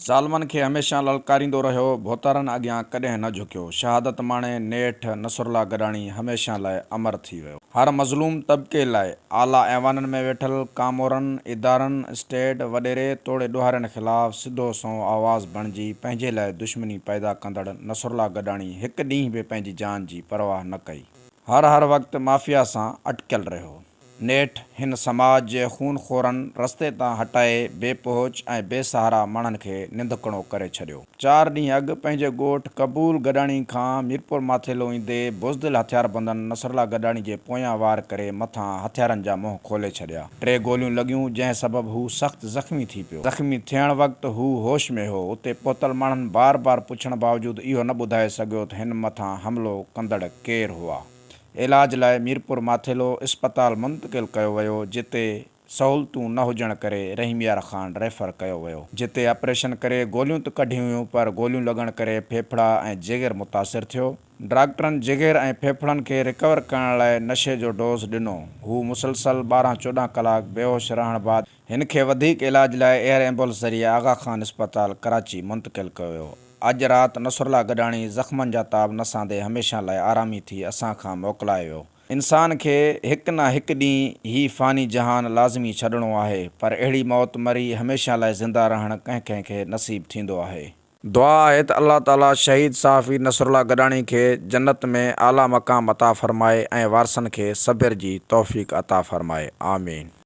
ज़ालिमनि खे हमेशह ललकारींदो रहियो, भोतारनि अॻियां कॾहिं न झुकियो। शहादत माणे नेठि नसरुल्ला गॾाणी हमेशह लाइ अमर थी वियो। हर मज़लूम तबिके लाइ आला ऐवाननि में वेठल कामोरनि, इदारनि, स्टेट वॾेरे तोड़े ॾोहारियुनि ख़िलाफ़ सिधो संओं आवाज़ बणिजी पंहिंजे लाइ दुश्मनी पैदा कंदड़ नसरुल्ला गॾाणी हिकु ॾींहुं बि पंहिंजी जान जी परवाह न कई। हर वक़्तु माफ़िया सां अटकियल रहियो। नेठि हिन समाज जे खूनखोरनि रस्ते तां हटाए बेपहुच ऐं बेसहारा माण्हुनि खे निंधकड़ो करे छॾियो। 4 ॾींहं अॻु पंहिंजे ॻोठ कबूल गॾाणी खां मीरपुर माथेलो ईंदे बुज़दिल हथियारबंदनि नसरुल्ला गॾाणी जे पोयां वार करे मथां हथियारनि जा मुंहं खोले छॾिया। 3 गोलियूं लॻियूं, जंहिं सबबु हू सख़्तु ज़ख़्मी थी पियो। ज़ख़्मी थियण वक़्तु हू होश में हो। उते पहुतल माण्हुनि बार बार पुछण बावजूदि इहो न ॿुधाए सघियो त हिन मथां हमिलो कंदड़ केरु हुआ। इलाज लाइ मीरपुर माथेलो इस्पताल मुंतक़िल कयो वियो, जिते सहूलतूं न हुजण करे रहीमयार ख़ान रेफर कयो वियो, जिते ऑपरेशन करे गोलियूं त कढियूं हुयूं, पर गोलियूं लॻण करे फेफड़ा ऐं जिगर मुतासिर थियो। डॉक्टरनि जिगर ऐं फेफड़नि खे रिकवर करण लाइ नशे जो डोज़ ॾिनो। हू मुसलसल 12-14 कलाक बेहोश रहण बाद हिन खे वधीक इलाज लाइ एयर एम्बुलेंस ज़रिए आगा खान इस्पताल कराची मुंतक़िल कयो वियो। अॼु राति नसरुल्ला गॾाणी ज़ख़्मनि जा ताब नसांदे हमेशह लाइ आरामी थी असां खां मोकिलाए वियो। इंसान खे हिकु न हिकु ॾींहुं ही फ़ानी जहान लाज़मी छॾिणो आहे, पर अहिड़ी मौत मरी हमेशह लाइ ज़िंदा रहणु कंहिं कंहिंखे नसीब थींदो आहे। दुआ आहे त अल्लाह ताला शहीद सहाफ़ी नसरुल्ला गॾाणी खे जन्नत में आला मक़ाम अता फ़रमाए ऐं वारसनि खे सब्र जी तौफ़ीक़ अता फ़रमाए। आमीन।